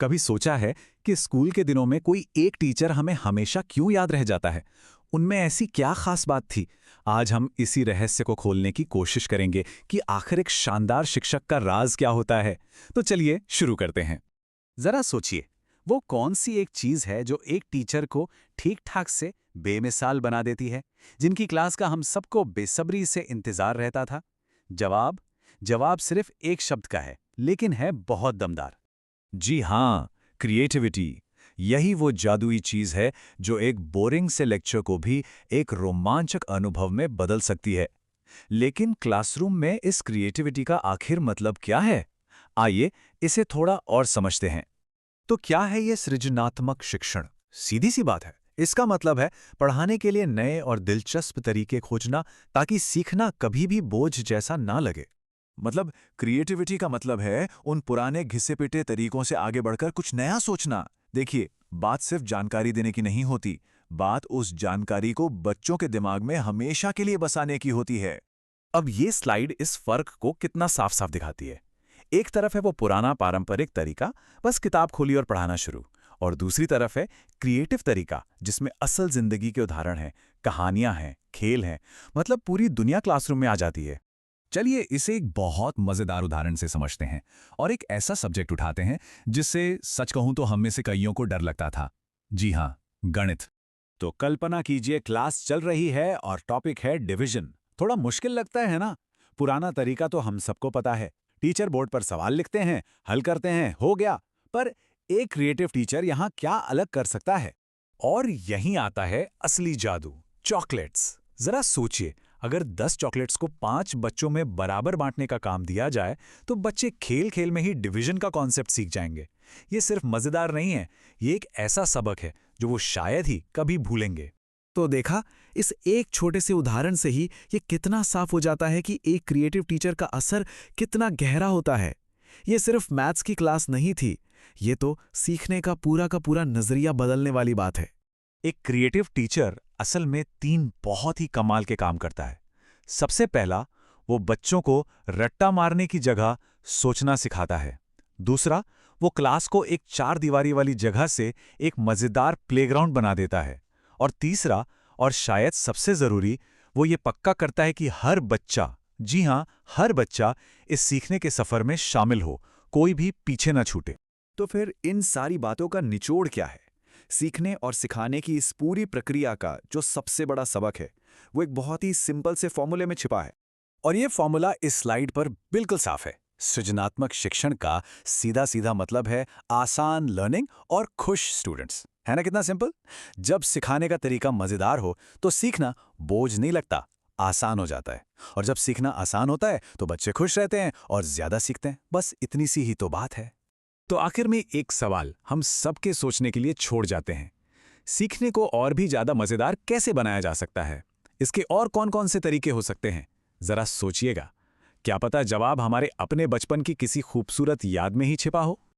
कभी सोचा है कि स्कूल के दिनों में कोई एक टीचर हमें हमेशा क्यों याद रह जाता है? उनमें ऐसी क्या खास बात थी? आज हम इसी रहस्य को खोलने की कोशिश करेंगे कि आखिर एक शानदार शिक्षक का राज क्या होता है। तो चलिए शुरू करते हैं। जरा सोचिए, वो कौन सी एक चीज है जो एक टीचर को ठीक-ठाक से बेमिसाल बना देती है, जिनकी क्लास का हम सबको बेसब्री से इंतजार रहता था? जवाब जवाब सिर्फ एक शब्द का है, लेकिन है बहुत दमदार। जी हाँ, क्रिएटिविटी। यही वो जादुई चीज है जो एक बोरिंग से लेक्चर को भी एक रोमांचक अनुभव में बदल सकती है। लेकिन क्लासरूम में इस क्रिएटिविटी का आखिर मतलब क्या है? आइए इसे थोड़ा और समझते हैं। तो क्या है ये सृजनात्मक शिक्षण? सीधी सी बात है। इसका मतलब है पढ़ाने के लिए नए और दिलचस्प तरीके खोजना, ताकि सीखना कभी भी बोझ जैसा ना लगे। मतलब क्रिएटिविटी का मतलब है उन पुराने घिसे-पिटे तरीकों से आगे बढ़कर कुछ नया सोचना। देखिए, बात सिर्फ जानकारी देने की नहीं होती, बात उस जानकारी को बच्चों के दिमाग में हमेशा के लिए बसाने की होती है। अब ये स्लाइड इस फर्क को कितना साफ-साफ दिखाती है। एक तरफ है वो पुराना पारंपरिक तरीका, बस किताब खोली और पढ़ाना शुरू, और दूसरी तरफ है क्रिएटिव तरीका, जिसमें असल जिंदगी के उदाहरण हैं, कहानियां हैं, खेल हैं, मतलब पूरी दुनिया क्लासरूम में आ जाती है। चलिए इसे एक बहुत मजेदार उदाहरण से समझते हैं और एक ऐसा सब्जेक्ट उठाते हैं जिससे सच कहूं तो हम में से कईयों को डर लगता था। जी हाँ, गणित। तो कल्पना कीजिए, क्लास चल रही है और टॉपिक है डिवीजन। थोड़ा मुश्किल लगता है ना? पुराना तरीका तो हम सबको पता है। टीचर बोर्ड पर सवाल लिखते हैं, हल करते हैं, हो गया। पर एक क्रिएटिव टीचर यहाँ क्या अलग कर सकता है? और यहीं आता है असली जादू, चॉकलेट्स। जरा सोचिए, अगर 10 चॉकलेट्स को 5 बच्चों में बराबर बांटने का काम दिया जाए, तो बच्चे खेल खेल में ही डिवीजन का कॉन्सेप्ट सीख जाएंगे। ये सिर्फ मजेदार नहीं है, ये एक ऐसा सबक है जो वो शायद ही कभी भूलेंगे। तो देखा, इस एक छोटे से उदाहरण से ही ये कितना साफ हो जाता है कि एक क्रिएटिव टीचर का असर कितना गहरा होता है। ये सिर्फ मैथ्स की क्लास नहीं थी, ये तो सीखने का पूरा नजरिया बदलने वाली बात है। एक क्रिएटिव टीचर असल में 3 बहुत ही कमाल के काम करता है। सबसे पहला, वो बच्चों को रट्टा मारने की जगह सोचना सिखाता है। दूसरा, वो क्लास को एक 4 दीवारी वाली जगह से एक मजेदार प्लेग्राउंड बना देता है। और तीसरा, और शायद सबसे जरूरी, वो ये पक्का करता है कि हर बच्चा, जी हां, हर बच्चा इस सीखने के सफर में शामिल हो, कोई भी पीछे ना छूटे। तो फिर इन सारी बातों का निचोड़ क्या है? सीखने और सिखाने की इस पूरी प्रक्रिया का जो सबसे बड़ा सबक है, वो एक बहुत ही सिंपल से फॉर्मूले में छिपा है। और ये फॉर्मूला इस स्लाइड पर बिल्कुल साफ है। सृजनात्मक शिक्षण का सीधा सीधा मतलब है आसान लर्निंग और खुश स्टूडेंट्स। है ना कितना सिंपल? जब सिखाने का तरीका मजेदार हो तो सीखना बोझ नहीं लगता, आसान हो जाता है। और जब सीखना आसान होता है तो बच्चे खुश रहते हैं और ज्यादा सीखते हैं। बस इतनी सी ही तो बात है। तो आखिर में एक सवाल हम सबके सोचने के लिए छोड़ जाते हैं। सीखने को और भी ज्यादा मजेदार कैसे बनाया जा सकता है? इसके और कौन-कौन से तरीके हो सकते हैं? जरा सोचिएगा। क्या पता जवाब हमारे अपने बचपन की किसी खूबसूरत याद में ही छिपा हो?